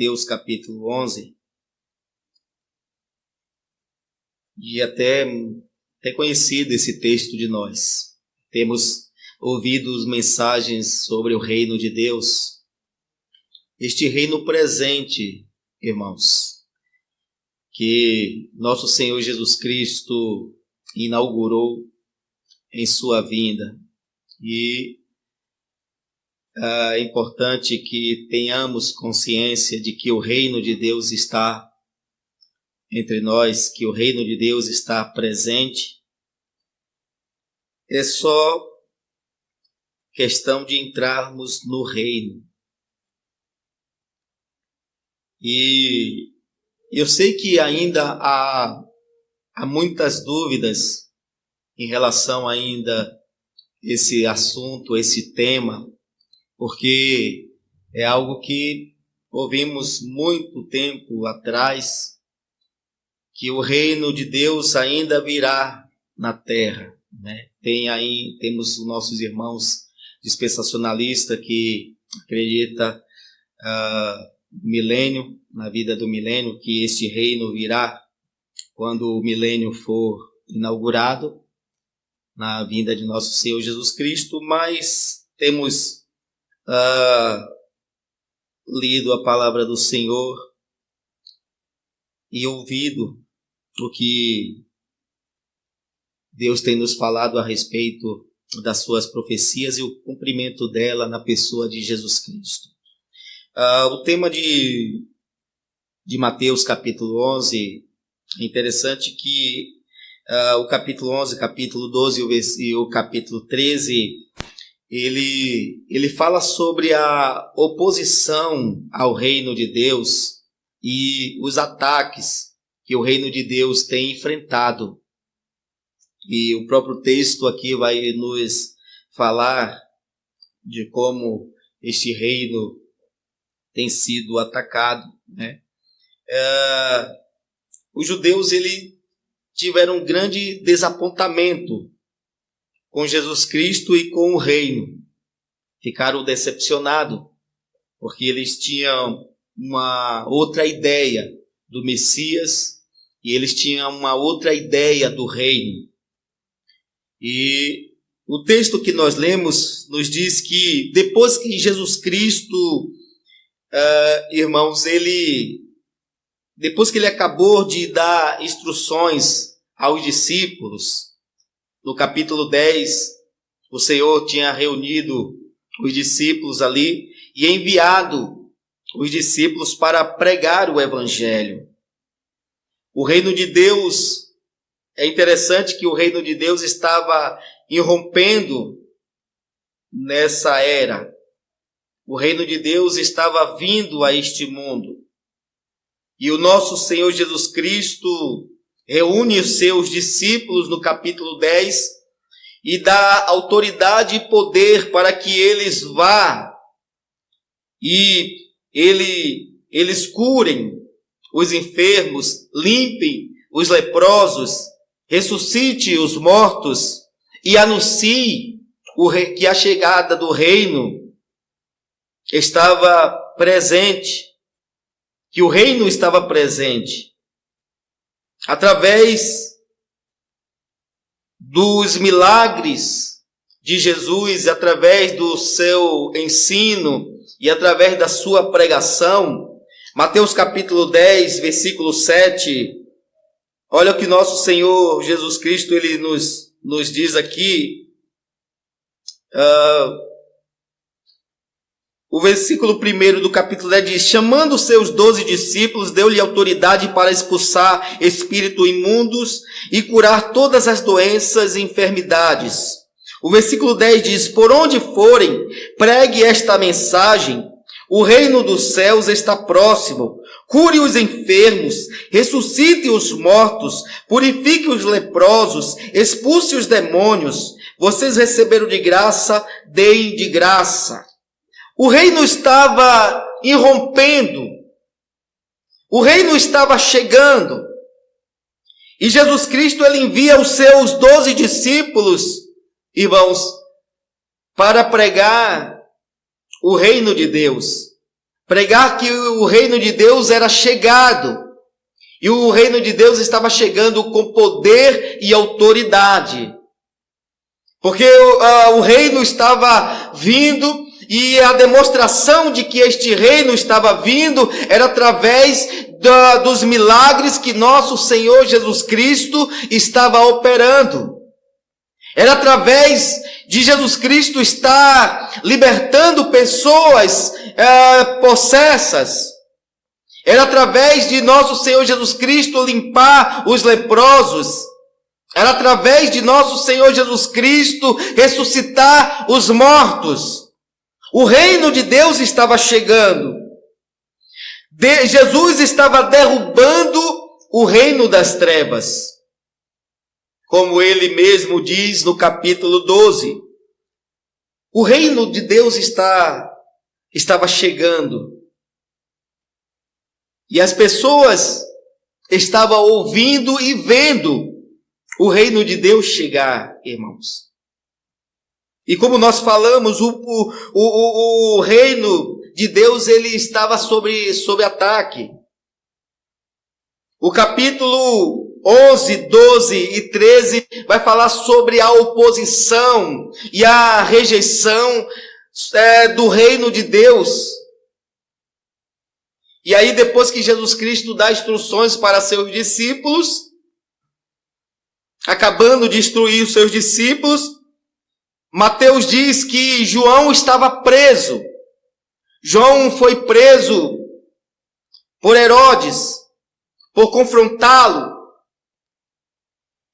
Mateus capítulo 11, e até conhecido esse texto de nós. Temos ouvido mensagens sobre o reino de Deus, este reino presente, irmãos, que nosso Senhor Jesus Cristo inaugurou em sua vinda. E é importante que tenhamos consciência de que o reino de Deus está entre nós, que o reino de Deus está presente. É só questão de entrarmos no reino. E eu sei que ainda há muitas dúvidas em relação ainda a esse assunto, esse tema, porque é algo que ouvimos muito tempo atrás, que o reino de Deus ainda virá na terra, né? Temos os nossos irmãos dispensacionalistas que acreditam milênio, na vida do milênio, que este reino virá quando o milênio for inaugurado, na vinda de nosso Senhor Jesus Cristo, mas temos lido a palavra do Senhor e ouvido o que Deus tem nos falado a respeito das suas profecias e o cumprimento dela na pessoa de Jesus Cristo. O tema de Mateus capítulo 11, é interessante que o capítulo 11, capítulo 12 e o capítulo 13, ele fala sobre a oposição ao reino de Deus e os ataques que o reino de Deus tem enfrentado. E o próprio texto aqui vai nos falar de como este reino tem sido atacado, né? Os judeus tiveram um grande desapontamento com Jesus Cristo e com o reino. Ficaram decepcionados, porque eles tinham uma outra ideia do Messias e eles tinham uma outra ideia do reino. E o texto que nós lemos nos diz que depois que Jesus Cristo, irmãos, depois que ele acabou de dar instruções aos discípulos, no capítulo 10, o Senhor tinha reunido os discípulos ali e enviado os discípulos para pregar o Evangelho. O reino de Deus, é interessante que o reino de Deus estava irrompendo nessa era. O reino de Deus estava vindo a este mundo. E o nosso Senhor Jesus Cristo reúne os seus discípulos no capítulo 10 e dá autoridade e poder para que eles vá e eles curem os enfermos, limpem os leprosos, ressuscite os mortos e anuncie que a chegada do reino estava presente, que o reino estava presente. Através dos milagres de Jesus, através do seu ensino e através da sua pregação, Mateus capítulo 10, versículo 7, olha o que nosso Senhor Jesus Cristo ele nos diz aqui. O versículo 1 do capítulo 10 diz: chamando os seus 12 discípulos, deu-lhe autoridade para expulsar espíritos imundos e curar todas as doenças e enfermidades. O versículo 10 diz: por onde forem, pregue esta mensagem: o reino dos céus está próximo. Cure os enfermos, ressuscite os mortos, purifique os leprosos, expulse os demônios. Vocês receberam de graça, deem de graça. O reino estava irrompendo. O reino estava chegando. E Jesus Cristo ele envia os seus 12 discípulos, irmãos, para pregar o reino de Deus, pregar que o reino de Deus era chegado. E o reino de Deus estava chegando com poder e autoridade. Porque o reino estava vindo, e a demonstração de que este reino estava vindo era através dos milagres que nosso Senhor Jesus Cristo estava operando. Era através de Jesus Cristo estar libertando pessoas possessas. Era através de nosso Senhor Jesus Cristo limpar os leprosos. Era através de nosso Senhor Jesus Cristo ressuscitar os mortos. O reino de Deus estava chegando. Jesus estava derrubando o reino das trevas. Como ele mesmo diz no capítulo 12. O reino de Deus estava chegando. E as pessoas estavam ouvindo e vendo o reino de Deus chegar, irmãos. E como nós falamos, o reino de Deus ele estava sob ataque. O capítulo 11, 12 e 13 vai falar sobre a oposição e a rejeição do reino de Deus. E aí, depois que Jesus Cristo dá instruções para seus discípulos, acabando de instruir os seus discípulos, Mateus diz que João estava preso. João foi preso por Herodes, por confrontá-lo.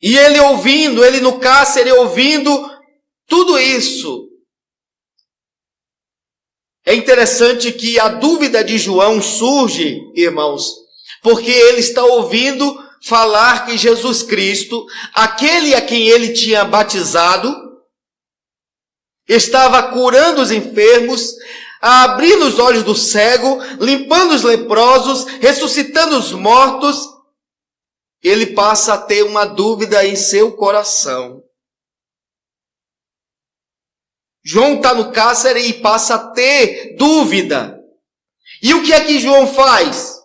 E ele no cárcere ouvindo tudo isso. É interessante que a dúvida de João surge, irmãos, porque ele está ouvindo falar que Jesus Cristo, aquele a quem ele tinha batizado, estava curando os enfermos, abrindo os olhos do cego, limpando os leprosos, ressuscitando os mortos. Ele passa a ter uma dúvida em seu coração. João está no cárcere e passa a ter dúvida. E o que é que João faz?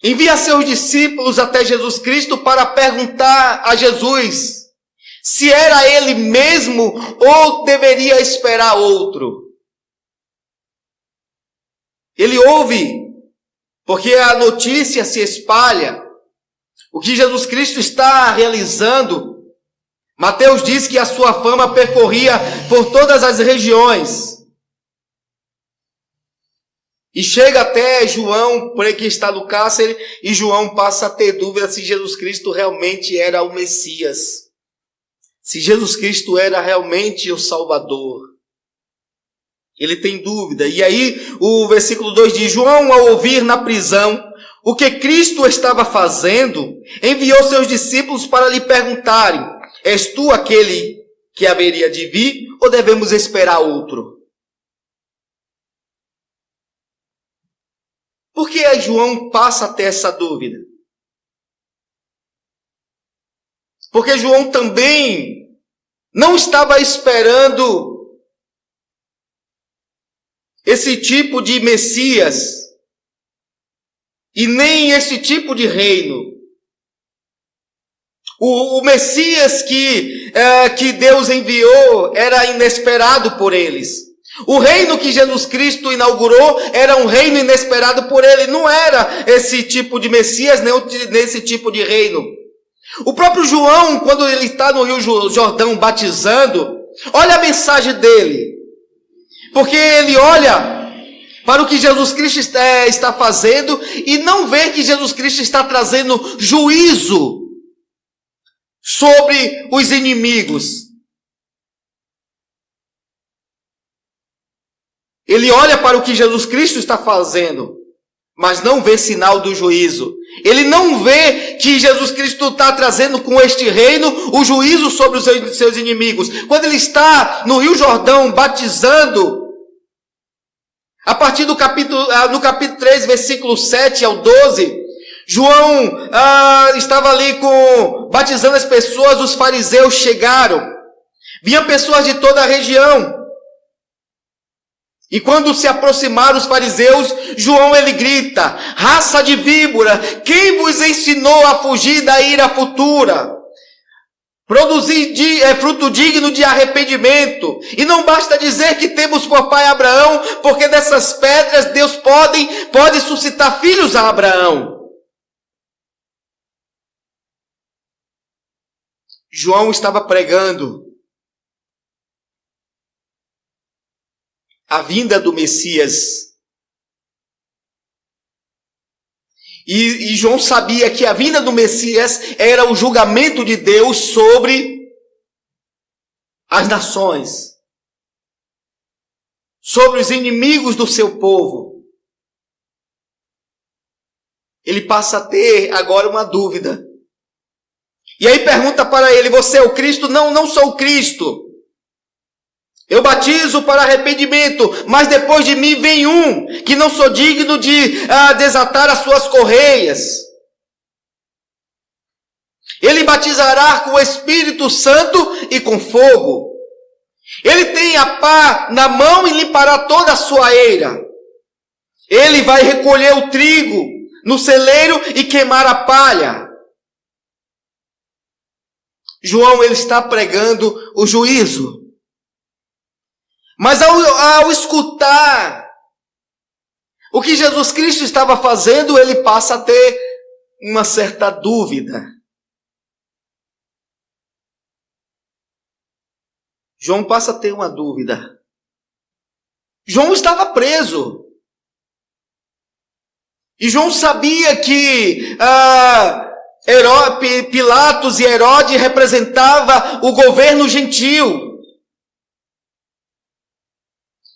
Envia seus discípulos até Jesus Cristo para perguntar a Jesus se era ele mesmo ou deveria esperar outro. Ele ouve, porque a notícia se espalha, o que Jesus Cristo está realizando. Mateus diz que a sua fama percorria por todas as regiões. E chega até João, por aí que está no cárcere, e João passa a ter dúvida se Jesus Cristo realmente era o Messias. Se Jesus Cristo era realmente o Salvador. Ele tem dúvida. E aí o versículo 2 diz: João, ao ouvir na prisão o que Cristo estava fazendo, enviou seus discípulos para lhe perguntarem: és tu aquele que haveria de vir ou devemos esperar outro? Por que João passa a ter essa dúvida? Porque João também não estava esperando esse tipo de Messias e nem esse tipo de reino. O Messias que Deus enviou era inesperado por eles. O reino que Jesus Cristo inaugurou era um reino inesperado por ele. Não era esse tipo de Messias, nem esse tipo de reino. O próprio João, quando ele está no Rio Jordão batizando, olha a mensagem dele. Porque ele olha para o que Jesus Cristo está fazendo e não vê que Jesus Cristo está trazendo juízo sobre os inimigos. Ele olha para o que Jesus Cristo está fazendo, mas não vê sinal do juízo. Ele não vê que Jesus Cristo está trazendo com este reino o juízo sobre os seus inimigos. Quando ele está no Rio Jordão batizando, a partir do no capítulo 3, versículo 7 ao 12, João estava ali batizando as pessoas, os fariseus chegaram. Vinham pessoas de toda a região. E quando se aproximaram os fariseus, João ele grita: raça de víbora, quem vos ensinou a fugir da ira futura? Produzir fruto digno de arrependimento. E não basta dizer que temos por pai Abraão, porque dessas pedras Deus pode suscitar filhos a Abraão. João estava pregando a vinda do Messias. E João sabia que a vinda do Messias era o julgamento de Deus sobre as nações, sobre os inimigos do seu povo. Ele passa a ter agora uma dúvida. E aí pergunta para ele: você é o Cristo? Não, não sou o Cristo. Eu batizo para arrependimento, mas depois de mim vem um que não sou digno de desatar as suas correias. Ele batizará com o Espírito Santo e com fogo. Ele tem a pá na mão e limpará toda a sua eira. Ele vai recolher o trigo no celeiro e queimar a palha. João, ele está pregando o juízo. Mas ao escutar o que Jesus Cristo estava fazendo, ele passa a ter uma certa dúvida. João passa a ter uma dúvida. João estava preso. E João sabia que Pilatos e Herodes representavam o governo gentil.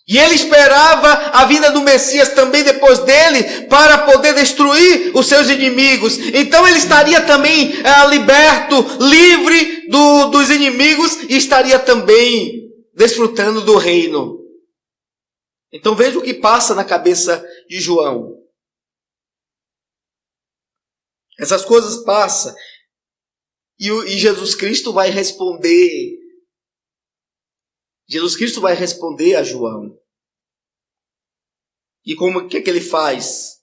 E ele esperava a vinda do Messias também depois dele, para poder destruir os seus inimigos. Então ele estaria também liberto, livre dos inimigos, e estaria também desfrutando do reino. Então veja o que passa na cabeça de João. Essas coisas passam. E Jesus Cristo vai responder. Jesus Cristo vai responder a João. E o que ele faz?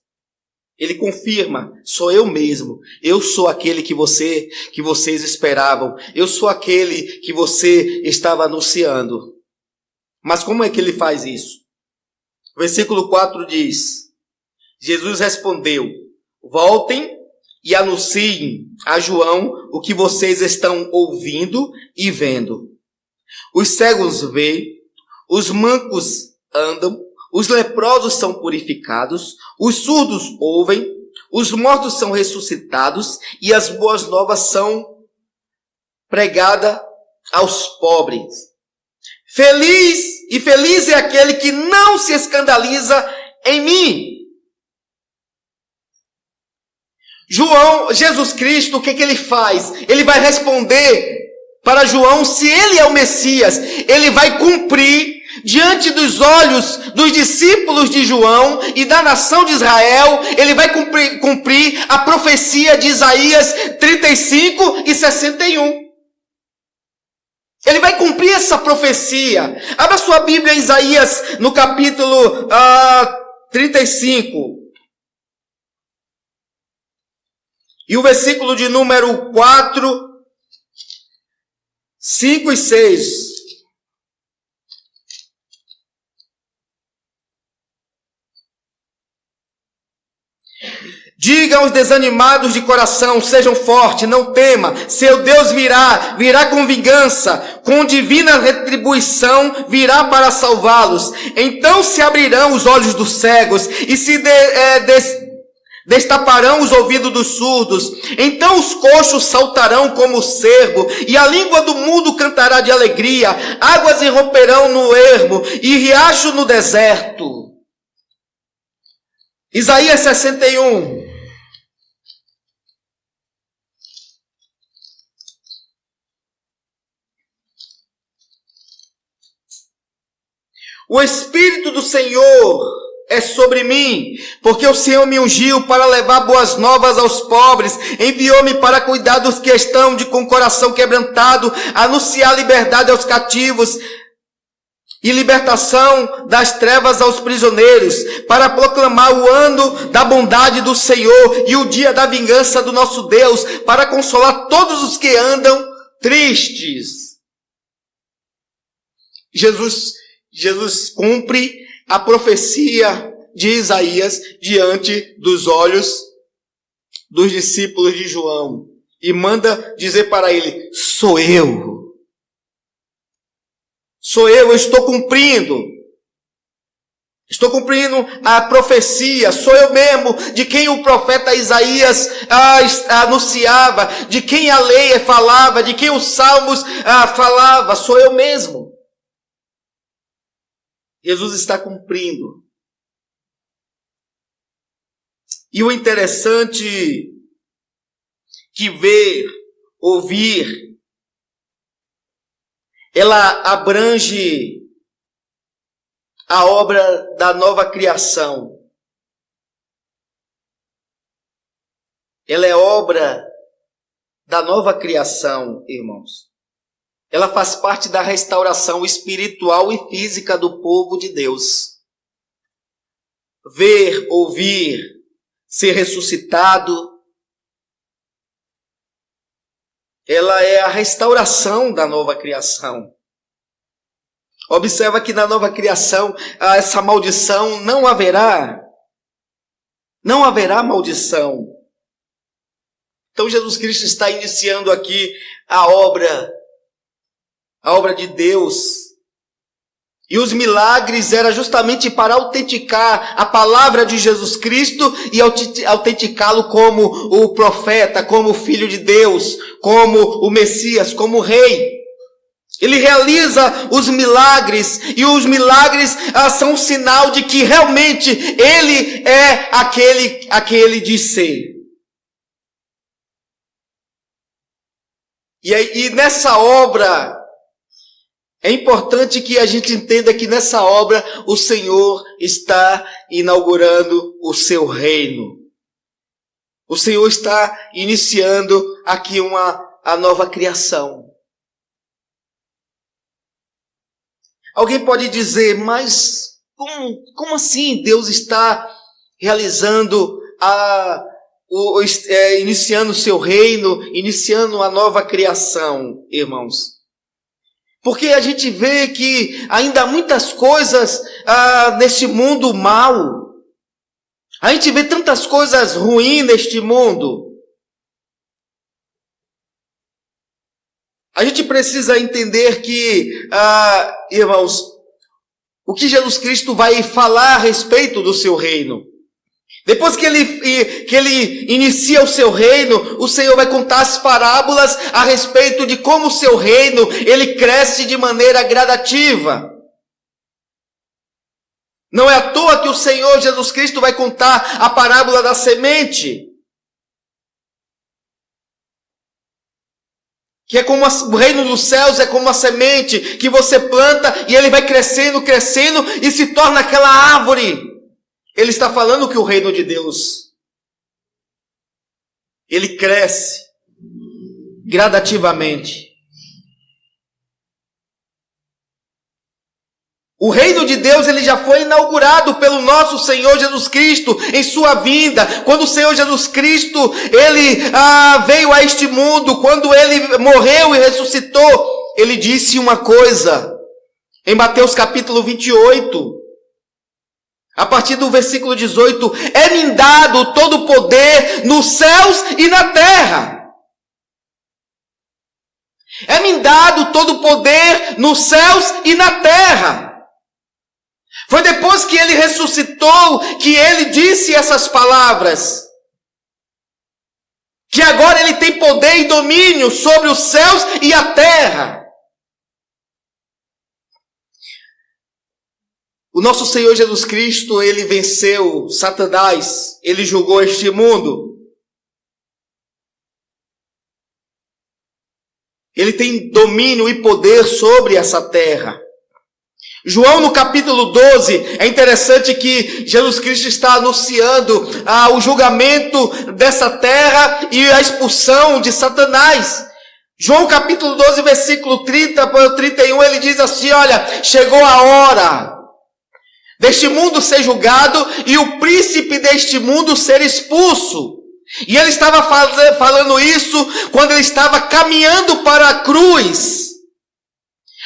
Ele confirma: sou eu mesmo. Eu sou aquele que vocês esperavam. Eu sou aquele que você estava anunciando. Mas como é que ele faz isso? O versículo 4 diz: Jesus respondeu: voltem e anunciem a João o que vocês estão ouvindo e vendo. Os cegos veem, os mancos andam, os leprosos são purificados, os surdos ouvem, os mortos são ressuscitados e as boas novas são pregadas aos pobres. Feliz é aquele que não se escandaliza em mim. Jesus Cristo, o que ele faz? Ele vai responder para João se ele é o Messias. Ele vai cumprir diante dos olhos dos discípulos de João e da nação de Israel. Ele vai cumprir a profecia de Isaías 35 e 61. Ele vai cumprir essa profecia. Abra sua Bíblia em Isaías no capítulo 35. E o versículo de número 4, 5 e 6. Digam aos desanimados de coração: sejam fortes, não tema, seu Deus virá com vingança, com divina retribuição virá para salvá-los. Então se abrirão os olhos dos cegos e se destaparão os ouvidos dos surdos. Então os coxos saltarão como o cervo, e a língua do mudo cantará de alegria. Águas irromperão no ermo, e riacho no deserto. Isaías 61. O Espírito do Senhor é sobre mim, porque o Senhor me ungiu para levar boas novas aos pobres, enviou-me para cuidar dos que estão com o coração quebrantado, anunciar liberdade aos cativos e libertação das trevas aos prisioneiros, para proclamar o ano da bondade do Senhor e o dia da vingança do nosso Deus, para consolar todos os que andam tristes. Jesus cumpre a profecia de Isaías diante dos olhos dos discípulos de João e manda dizer para ele: sou eu. Sou eu estou cumprindo. Estou cumprindo a profecia. Sou eu mesmo, de quem o profeta Isaías anunciava, de quem a lei falava, de quem os salmos falava. Sou eu mesmo. Jesus está cumprindo. E o interessante que ver, ouvir, ela abrange a obra da nova criação. Ela é obra da nova criação, irmãos. Ela faz parte da restauração espiritual e física do povo de Deus. Ver, ouvir, ser ressuscitado, ela é a restauração da nova criação. Observa que na nova criação, essa maldição não haverá. Não haverá maldição. Então Jesus Cristo está iniciando aqui a obra de Deus. E os milagres eram justamente para autenticar a palavra de Jesus Cristo e autenticá-lo como o profeta, como o Filho de Deus, como o Messias, como o Rei. Ele realiza os milagres e os milagres são um sinal de que realmente Ele é aquele de ser. E nessa obra, é importante que a gente entenda que nessa obra o Senhor está inaugurando o seu reino. O Senhor está iniciando aqui a nova criação. Alguém pode dizer, mas como assim Deus está realizando, iniciando o seu reino, iniciando a nova criação, irmãos? Porque a gente vê que ainda há muitas coisas nesse mundo mau. A gente vê tantas coisas ruins neste mundo. A gente precisa entender que, irmãos, o que Jesus Cristo vai falar a respeito do seu reino. Depois que ele inicia o seu reino, o Senhor vai contar as parábolas a respeito de como o seu reino, ele cresce de maneira gradativa. Não é à toa que o Senhor Jesus Cristo vai contar a parábola da semente. Que é como o reino dos céus, é como a semente que você planta e ele vai crescendo, crescendo e se torna aquela árvore. Ele está falando que o reino de Deus, ele cresce gradativamente. O reino de Deus, ele já foi inaugurado pelo nosso Senhor Jesus Cristo em sua vinda. Quando o Senhor Jesus Cristo, ele veio a este mundo, quando ele morreu e ressuscitou, ele disse uma coisa, em Mateus capítulo 28, a partir do versículo 18, é-me dado todo o poder nos céus e na terra. É-me dado todo o poder nos céus e na terra. Foi depois que ele ressuscitou que ele disse essas palavras. Que agora ele tem poder e domínio sobre os céus e a terra. O nosso Senhor Jesus Cristo, ele venceu Satanás, ele julgou este mundo. Ele tem domínio e poder sobre essa terra. João no capítulo 12, é interessante que Jesus Cristo está anunciando o julgamento dessa terra e a expulsão de Satanás. João capítulo 12, versículo 30 para o 31, ele diz assim, olha, chegou a hora deste mundo ser julgado e o príncipe deste mundo ser expulso. E ele estava falando isso quando ele estava caminhando para a cruz.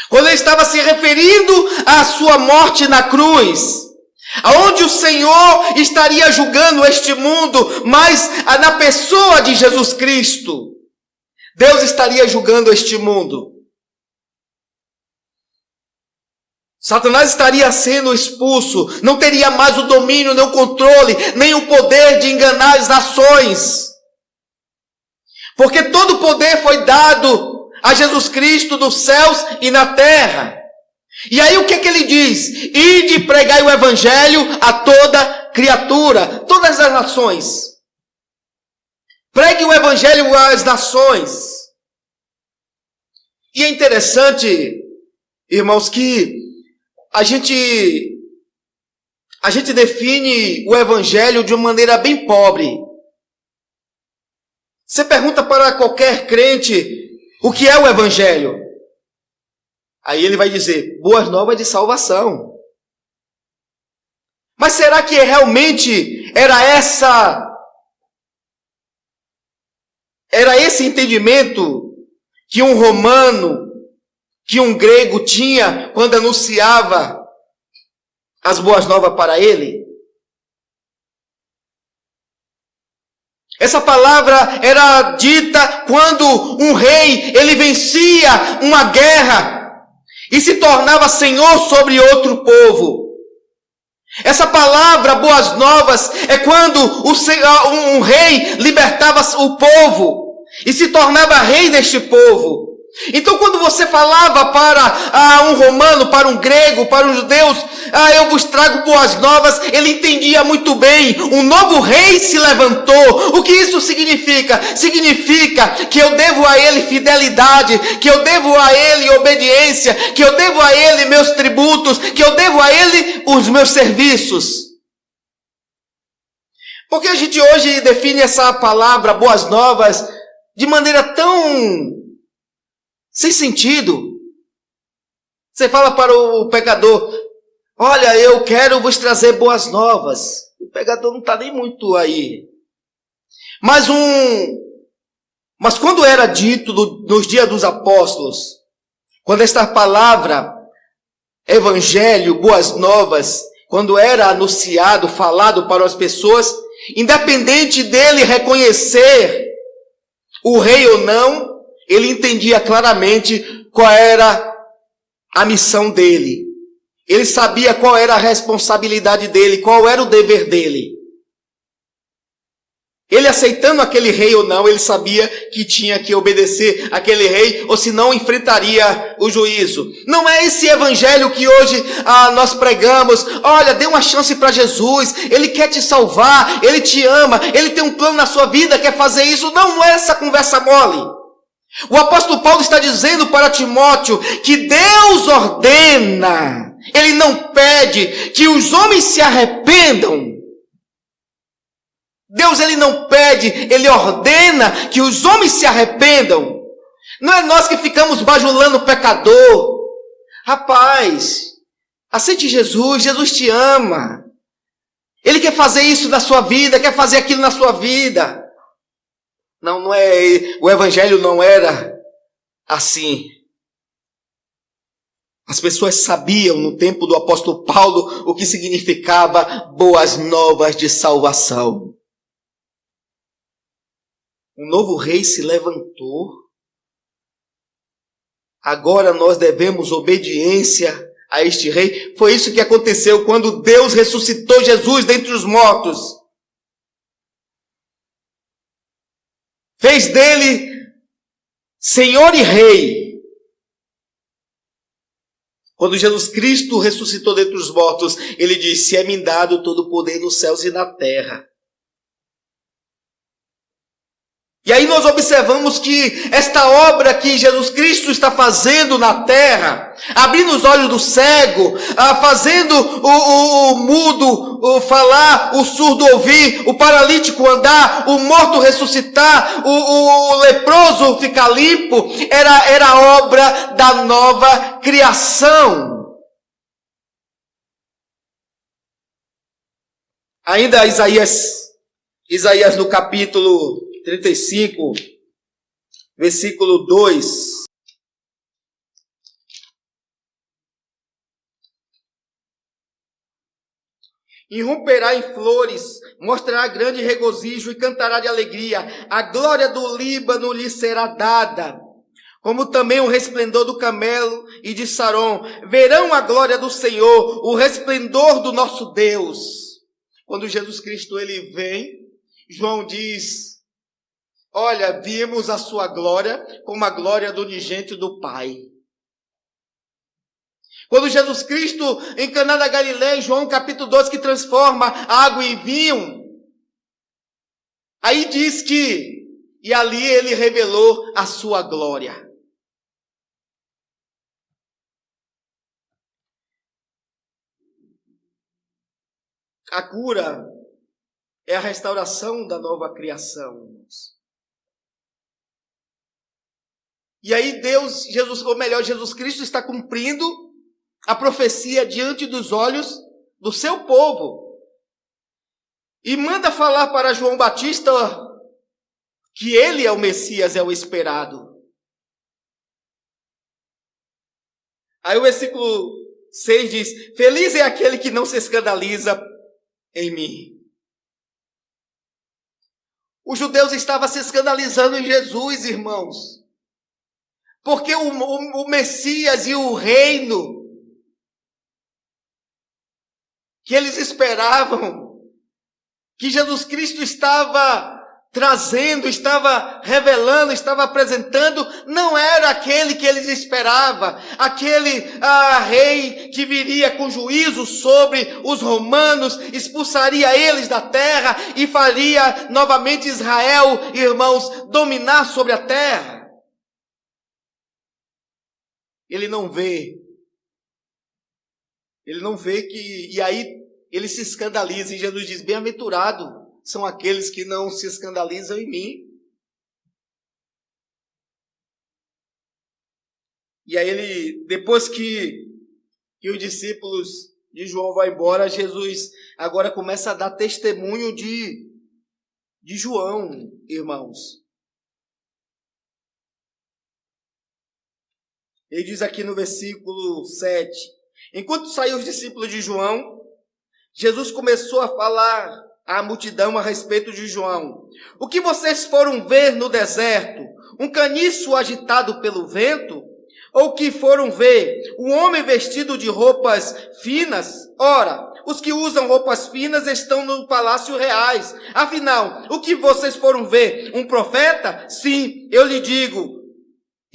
Quando ele estava se referindo à sua morte na cruz. Aonde o Senhor estaria julgando este mundo, mas na pessoa de Jesus Cristo. Deus estaria julgando este mundo. Satanás estaria sendo expulso, não teria mais o domínio, nem o controle, nem o poder de enganar as nações. Porque todo o poder foi dado a Jesus Cristo dos céus e na terra. E aí o que ele diz? Ide e pregai o evangelho a toda criatura, todas as nações. Pregue o evangelho às nações. E é interessante, irmãos, que a gente define o evangelho de uma maneira bem pobre. Você pergunta para qualquer crente o que é o evangelho. Aí ele vai dizer, boas novas de salvação. Mas será que realmente era esse entendimento que um romano, que um grego tinha quando anunciava as boas novas para ele? Essa palavra era dita quando um rei, ele vencia uma guerra e se tornava senhor sobre outro povo. Essa palavra, boas novas, é quando um rei libertava o povo e se tornava rei deste povo. Então quando você falava para um romano, para um grego, para um judeu, eu vos trago boas novas, ele entendia muito bem, um novo rei se levantou. O que isso significa? Significa que eu devo a ele fidelidade, que eu devo a ele obediência, que eu devo a ele meus tributos, que eu devo a ele os meus serviços. Porque a gente hoje define essa palavra boas novas de maneira tão sem sentido. Você fala para o pecador, olha, eu quero vos trazer boas novas. O pecador não está nem muito aí. Mas quando era dito nos dias dos apóstolos, quando esta palavra, evangelho, boas novas, quando era anunciado, falado para as pessoas, independente dele reconhecer o rei ou não, ele entendia claramente qual era a missão dele. Ele sabia qual era a responsabilidade dele, qual era o dever dele. Ele aceitando aquele rei ou não, ele sabia que tinha que obedecer aquele rei, ou senão enfrentaria o juízo. Não é esse evangelho que hoje nós pregamos. Olha, dê uma chance para Jesus, ele quer te salvar, ele te ama, ele tem um plano na sua vida, quer fazer isso. Não é essa conversa mole. O apóstolo Paulo está dizendo para Timóteo que Deus ordena, ele não pede que os homens se arrependam. Deus, ele não pede, ele ordena que os homens se arrependam. Não é nós que ficamos bajulando o pecador. Rapaz, aceite Jesus, Jesus te ama. Ele quer fazer isso na sua vida, quer fazer aquilo na sua vida. Não é, o evangelho não era assim. As pessoas sabiam no tempo do apóstolo Paulo o que significava boas novas de salvação. Um novo rei se levantou. Agora nós devemos obediência a este rei. Foi isso que aconteceu quando Deus ressuscitou Jesus dentre os mortos. Fez dele Senhor e Rei. Quando Jesus Cristo ressuscitou dentre os mortos, ele disse, é-me dado todo o poder nos céus e na terra. E aí nós observamos que esta obra que Jesus Cristo está fazendo na terra, abrindo os olhos do cego, fazendo o mudo falar, o surdo ouvir, o paralítico andar, o morto ressuscitar, o leproso ficar limpo, era obra da nova criação. Ainda Isaías no capítulo 35, versículo 2. Irromperá em flores, mostrará grande regozijo e cantará de alegria. A glória do Líbano lhe será dada, como também o resplendor do Camelo e de Saron. Verão a glória do Senhor, o resplendor do nosso Deus. Quando Jesus Cristo ele vem, João diz: olha, vimos a sua glória como a glória do unigênito do Pai. Quando Jesus Cristo, em Caná da Galileia, João capítulo 12, que transforma água em vinho, aí diz que, e ali ele revelou a sua glória. A cura é a restauração da nova criação. E aí Jesus Cristo está cumprindo a profecia diante dos olhos do seu povo. E manda falar para João Batista que ele é o Messias, é o esperado. Aí o versículo 6 diz: feliz é aquele que não se escandaliza em mim. Os judeus estavam se escandalizando em Jesus, irmãos. Porque o Messias e o reino que eles esperavam, que Jesus Cristo estava trazendo, estava revelando, estava apresentando, não era aquele que eles esperavam, aquele rei que viria com juízo sobre os romanos, expulsaria eles da terra e faria novamente Israel, irmãos, dominar sobre a terra. Ele não vê que, e aí ele se escandaliza, e Jesus diz: bem-aventurado são aqueles que não se escandalizam em mim. E aí depois que os discípulos de João vão embora, Jesus agora começa a dar testemunho de João, irmãos. Ele diz aqui no versículo 7, enquanto saíam os discípulos de João, Jesus começou a falar à multidão a respeito de João. O que vocês foram ver no deserto? Um caniço agitado pelo vento? Ou que foram ver um homem vestido de roupas finas? Ora, os que usam roupas finas estão no palácio reais. Afinal, o que vocês foram ver? Um profeta? Sim, eu lhe digo,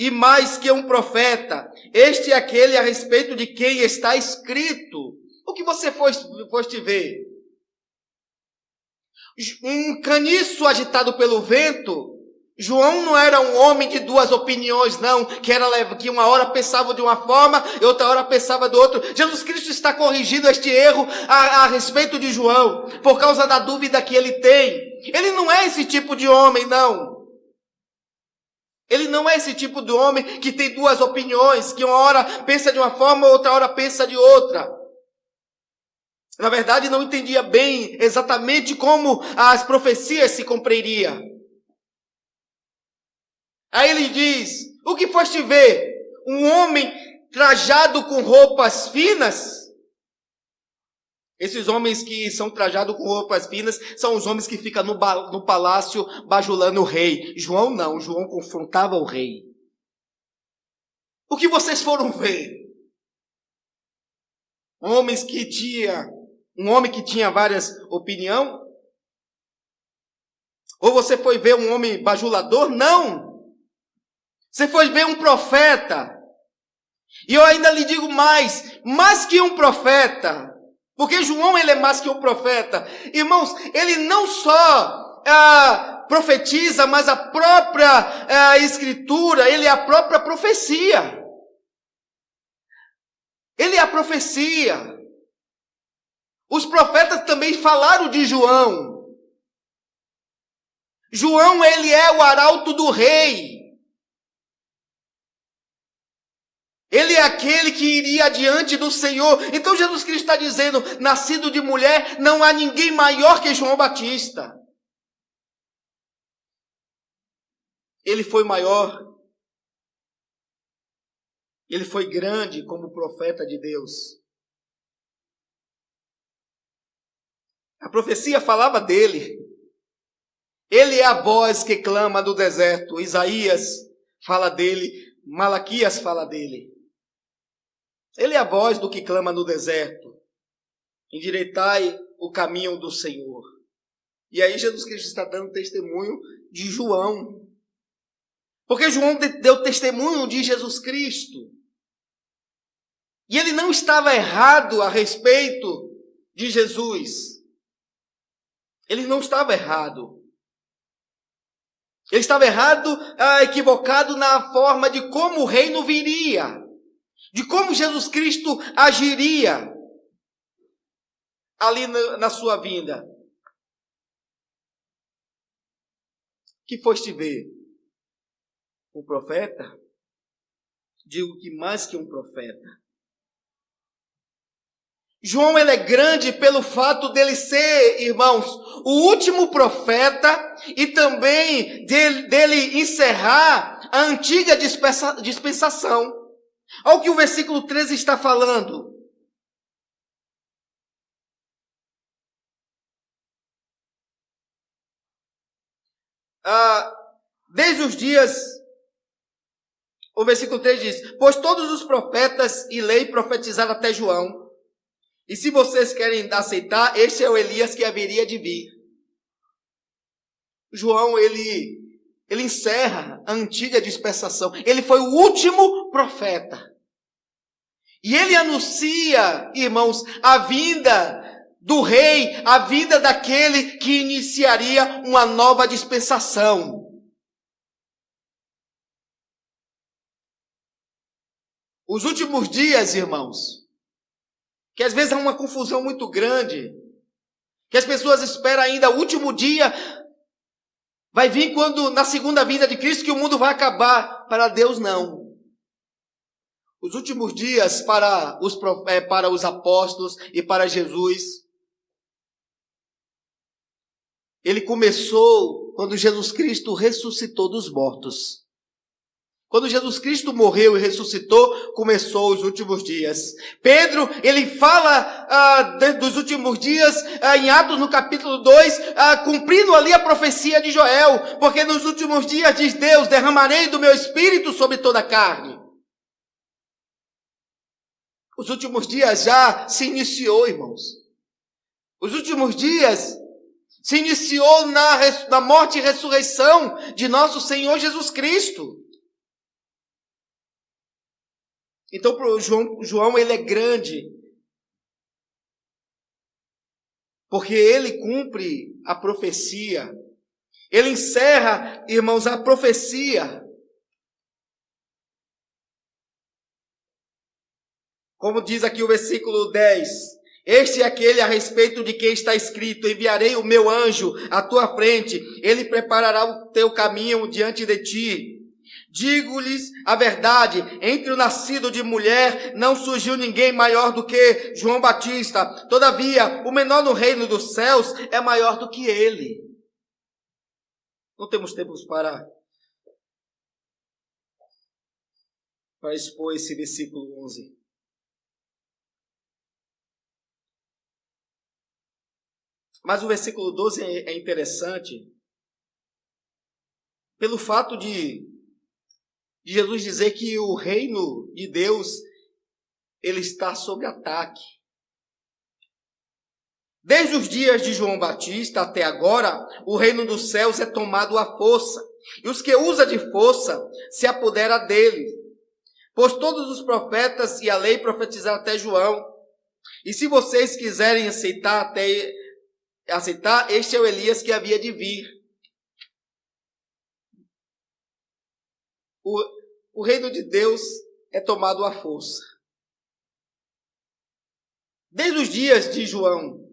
e mais que um profeta, este é aquele a respeito de quem está escrito. O que você foste ver? Um caniço agitado pelo vento? João não era um homem de duas opiniões, não, que uma hora pensava de uma forma e outra hora pensava do outro. Jesus Cristo está corrigindo este erro a respeito de João, por causa da dúvida que ele tem. Ele não é esse tipo de homem, não. Ele não é esse tipo de homem que tem duas opiniões, que uma hora pensa de uma forma, outra hora pensa de outra. Na verdade, não entendia bem exatamente como as profecias se cumpririam. Aí ele diz: o que foste ver? Um homem trajado com roupas finas? Esses homens que são trajados com roupas finas são os homens que ficam no palácio bajulando o rei. João não, João confrontava o rei. O que vocês foram ver? Um homem que tinha várias opiniões? Ou você foi ver um homem bajulador? Não! Você foi ver um profeta. E eu ainda lhe digo mais que um profeta. Porque João, ele é mais que um profeta. Irmãos, ele não só profetiza, mas a própria Escritura, ele é a própria profecia. Ele é a profecia. Os profetas também falaram de João. João, ele é o arauto do rei. Ele é aquele que iria diante do Senhor. Então Jesus Cristo está dizendo, nascido de mulher, não há ninguém maior que João Batista. Ele foi maior. Ele foi grande como profeta de Deus. A profecia falava dele. Ele é a voz que clama no deserto. Isaías fala dele. Malaquias fala dele. Ele é a voz do que clama no deserto. Endireitai o caminho do Senhor. E aí Jesus Cristo está dando testemunho de João. Porque João deu testemunho de Jesus Cristo. E ele não estava errado a respeito de Jesus. Ele não estava errado. Ele estava errado, equivocado na forma de como o reino viria. De como Jesus Cristo agiria ali na sua vinda. Que foste ver? Um profeta? Digo que mais que um profeta. João, ele é grande pelo fato dele ser, irmãos, o último profeta e também dele encerrar a antiga dispensação. Olha o que o versículo 13 está falando. Desde os dias, o versículo 3 diz, pois todos os profetas e lei profetizaram até João. E se vocês querem aceitar, este é o Elias que haveria de vir. João, ele encerra a antiga dispensação. Ele foi o último profeta. E ele anuncia, irmãos, a vinda do rei, a vinda daquele que iniciaria uma nova dispensação. Os últimos dias, irmãos, que às vezes há uma confusão muito grande, que as pessoas esperam ainda o último dia, vai vir quando, na segunda vinda de Cristo, que o mundo vai acabar. Para Deus, não. Os últimos dias para os apóstolos e para Jesus, ele começou quando Jesus Cristo ressuscitou dos mortos. Quando Jesus Cristo morreu e ressuscitou, começou os últimos dias. Pedro, ele fala dos últimos dias, em Atos no capítulo 2, cumprindo ali a profecia de Joel, porque nos últimos dias, diz Deus, derramarei do meu espírito sobre toda a carne. Os últimos dias já se iniciou, irmãos. Os últimos dias se iniciou na morte e ressurreição de nosso Senhor Jesus Cristo. Então, João, ele é grande, porque ele cumpre a profecia. Ele encerra, irmãos, a profecia. Como diz aqui o versículo 10, este é aquele a respeito de quem está escrito, enviarei o meu anjo à tua frente, ele preparará o teu caminho diante de ti. Digo-lhes a verdade, entre o nascido de mulher não surgiu ninguém maior do que João Batista. Todavia, o menor no reino dos céus é maior do que ele. Não temos tempos para expor esse versículo 11. Mas o versículo 12 é interessante pelo fato de Jesus dizer que o reino de Deus, ele está sob ataque. Desde os dias de João Batista até agora, o reino dos céus é tomado à força, e os que usam de força se apoderam dele. Pois todos os profetas e a lei profetizaram até João. E se vocês quiserem aceitar, este é o Elias que havia de vir. o reino de Deus é tomado à força. Desde os dias de João,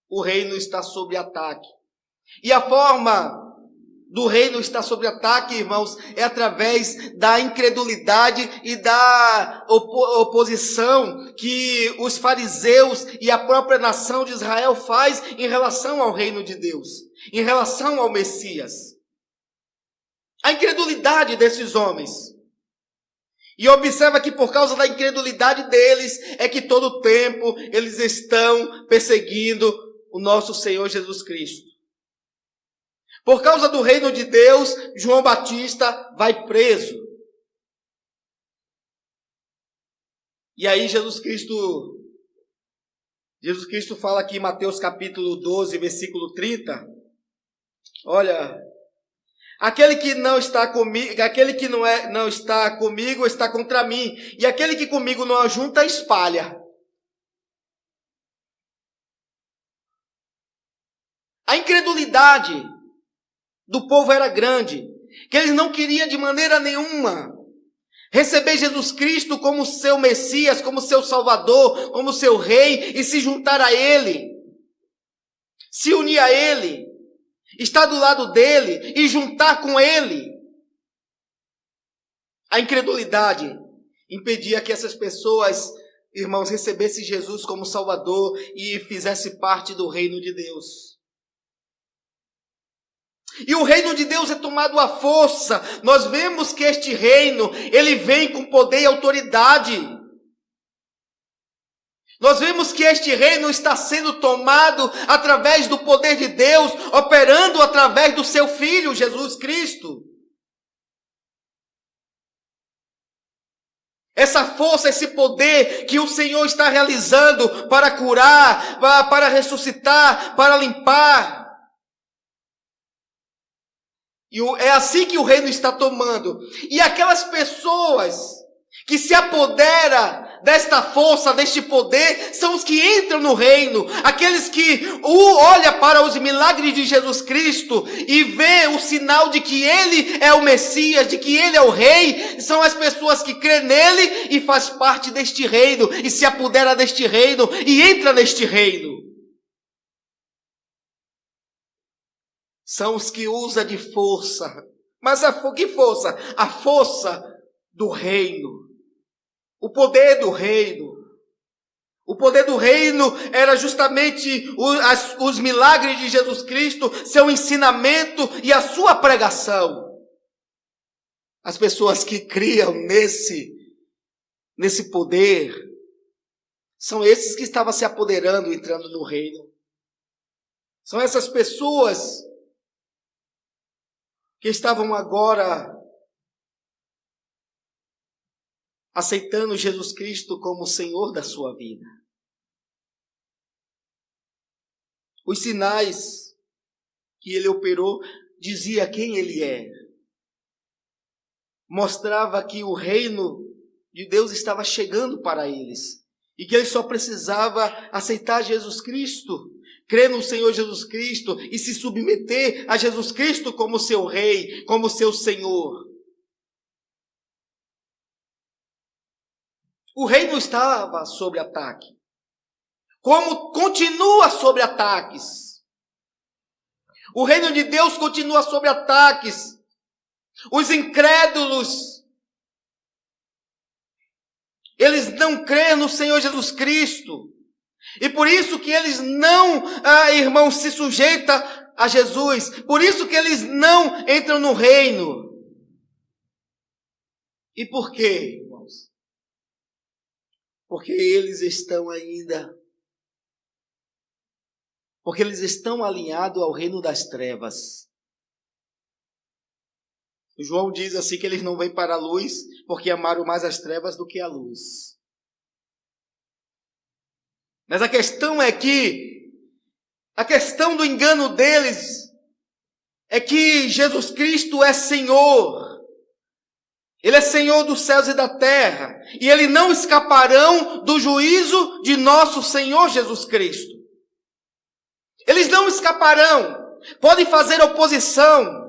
o reino está sob ataque. E a forma do reino estar sob ataque, irmãos, é através da incredulidade e da oposição que os fariseus e a própria nação de Israel faz em relação ao reino de Deus, em relação ao Messias. A incredulidade desses homens. E observa que por causa da incredulidade deles, é que todo o tempo eles estão perseguindo o nosso Senhor Jesus Cristo. Por causa do reino de Deus, João Batista vai preso. E aí Jesus Cristo fala aqui em Mateus capítulo 12, versículo 30. Olha, aquele que não está comigo está contra mim, e aquele que comigo não ajunta, espalha. A incredulidade do povo era grande, que eles não queriam de maneira nenhuma receber Jesus Cristo como seu Messias, como seu Salvador, como seu Rei, e se juntar a Ele, se unir a Ele, estar do lado dele e juntar com Ele. A incredulidade impedia que essas pessoas, irmãos, recebessem Jesus como Salvador e fizessem parte do reino de Deus. E o reino de Deus é tomado à força. Nós vemos que este reino, ele vem com poder e autoridade. Nós vemos que este reino está sendo tomado através do poder de Deus, operando através do seu Filho, Jesus Cristo. Essa força, esse poder que o Senhor está realizando para curar, para ressuscitar, para limpar. E é assim que o reino está tomando. E aquelas pessoas que se apoderam desta força, deste poder, são os que entram no reino. Aqueles que olham para os milagres de Jesus Cristo e vê o sinal de que Ele é o Messias, de que Ele é o Rei, são as pessoas que crêem nele e faz parte deste reino, e se apodera deste reino e entra neste reino. São os que usam de força. Mas que força? A força do reino. O poder do reino. O poder do reino era justamente os milagres de Jesus Cristo, seu ensinamento e a sua pregação. As pessoas que criam nesse poder, são esses que estavam se apoderando, entrando no reino. São essas pessoas que estavam agora aceitando Jesus Cristo como o Senhor da sua vida. Os sinais que ele operou dizia quem ele é. Mostrava que o reino de Deus estava chegando para eles e que eles só precisavam aceitar Jesus Cristo, crer no Senhor Jesus Cristo e se submeter a Jesus Cristo como seu Rei, como seu Senhor. O reino estava sob ataque. Como continua sob ataques. O reino de Deus continua sob ataques. Os incrédulos, eles não creem no Senhor Jesus Cristo. E por isso que eles não, irmãos, se sujeitam a Jesus. Por isso que eles não entram no reino. E por quê, irmãos? Porque eles estão alinhados ao reino das trevas. O João diz assim que eles não vêm para a luz porque amaram mais as trevas do que a luz. Mas a questão é que, a questão do engano deles é que Jesus Cristo é Senhor. Ele é Senhor dos céus e da terra. E eles não escaparão do juízo de nosso Senhor Jesus Cristo. Eles não escaparão. Podem fazer oposição.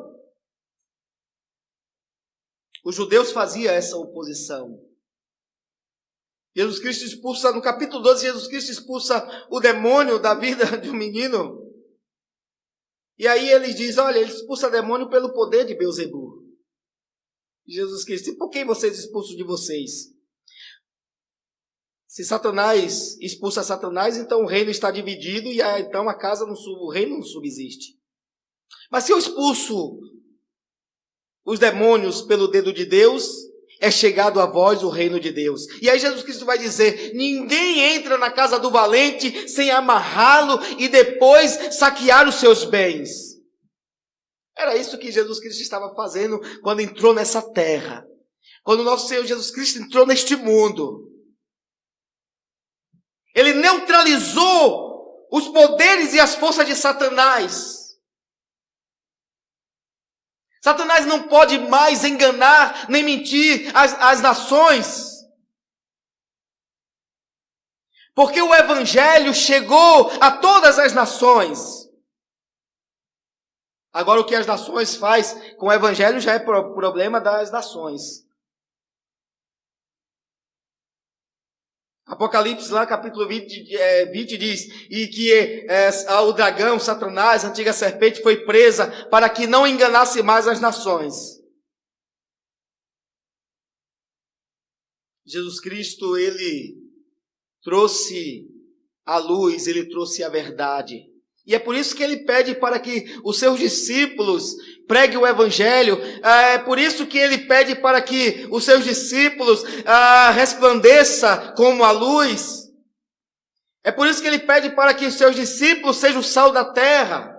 Os judeus faziam essa oposição. Jesus Cristo expulsa, no capítulo 12, Jesus Cristo expulsa o demônio da vida de um menino. E aí ele diz, olha, ele expulsa demônio pelo poder de Beelzebu. Jesus Cristo, e por quem vocês expulsam de vocês? Se Satanás expulsa Satanás, então o reino está dividido e então a casa o reino não subsiste. Mas se eu expulso os demônios pelo dedo de Deus, é chegado a vós o reino de Deus. E aí Jesus Cristo vai dizer, ninguém entra na casa do valente sem amarrá-lo e depois saquear os seus bens. Era isso que Jesus Cristo estava fazendo quando entrou nessa terra. Quando o nosso Senhor Jesus Cristo entrou neste mundo. Ele neutralizou os poderes e as forças de Satanás. Satanás não pode mais enganar nem mentir as nações. Porque o Evangelho chegou a todas as nações. Agora o que as nações fazem com o Evangelho já é problema das nações. Apocalipse lá capítulo 20 diz, e que o dragão, Satanás, a antiga serpente foi presa para que não enganasse mais as nações. Jesus Cristo, ele trouxe a luz, ele trouxe a verdade. E é por isso que ele pede para que os seus discípulos preguem o Evangelho. É por isso que ele pede para que os seus discípulos resplandeça como a luz. É por isso que ele pede para que os seus discípulos sejam o sal da terra.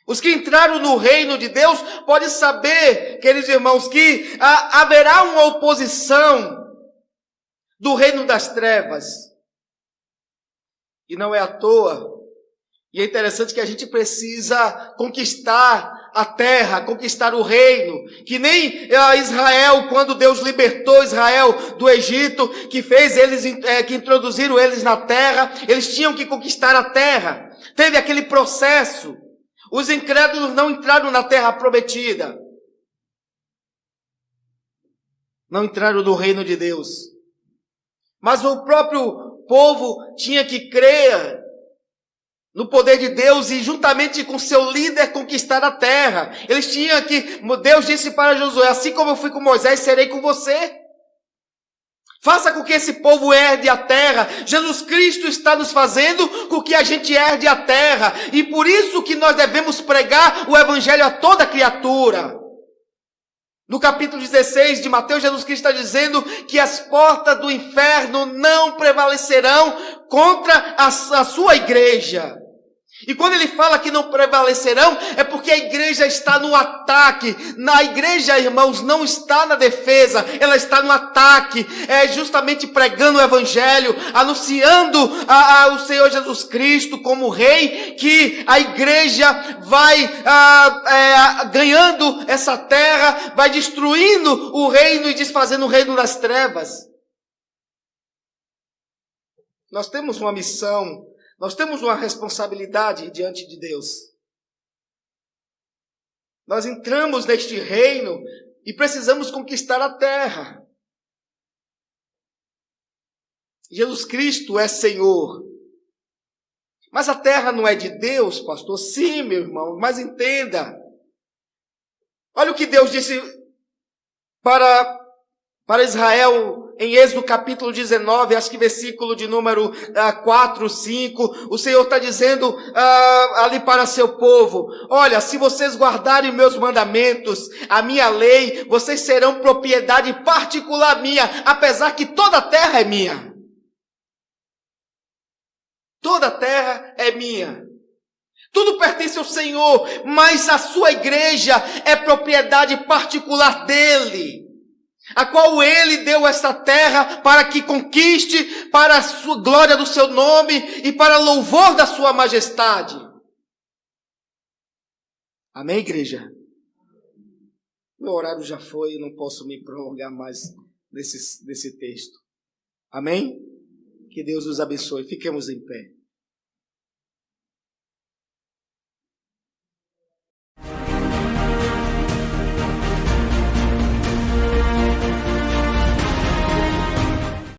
Os que entraram no reino de Deus podem saber, queridos irmãos, que haverá uma oposição do reino das trevas. E não é à toa. E é interessante que a gente precisa conquistar a terra, conquistar o reino. Que nem Israel, quando Deus libertou Israel do Egito, que fez eles, que introduziram eles na terra, eles tinham que conquistar a terra. Teve aquele processo. Os incrédulos não entraram na terra prometida. Não entraram no reino de Deus. Mas o próprio povo tinha que crer no poder de Deus e juntamente com seu líder conquistar a terra. Eles tinham que, Deus disse para Josué, assim como eu fui com Moisés, serei com você. Faça com que esse povo herde a terra. Jesus Cristo está nos fazendo com que a gente herde a terra. E por isso que nós devemos pregar o Evangelho a toda criatura. No capítulo 16 de Mateus, Jesus Cristo está dizendo que as portas do inferno não prevalecerão contra a sua igreja. E quando ele fala que não prevalecerão, é porque a igreja está no ataque. Na igreja, irmãos, não está na defesa, ela está no ataque. É justamente pregando o Evangelho, anunciando o Senhor Jesus Cristo como Rei, que a igreja vai ganhando essa terra, vai destruindo o reino e desfazendo o reino das trevas. Nós temos uma missão. Nós temos uma responsabilidade diante de Deus. Nós entramos neste reino e precisamos conquistar a terra. Jesus Cristo é Senhor. Mas a terra não é de Deus, pastor? Sim, meu irmão, mas entenda. Olha o que Deus disse para Israel em Êxodo capítulo 19, acho que versículo de número 4, 5, o Senhor está dizendo ali para seu povo, olha, se vocês guardarem meus mandamentos, a minha lei, vocês serão propriedade particular minha, apesar que toda a terra é minha. Toda a terra é minha. Tudo pertence ao Senhor, mas a sua igreja é propriedade particular dele, a qual ele deu esta terra para que conquiste para a sua glória do seu nome e para louvor da sua majestade. Amém, igreja? Meu horário já foi, eu não posso me prolongar mais nesse texto. Amém? Que Deus nos abençoe. Fiquemos em pé.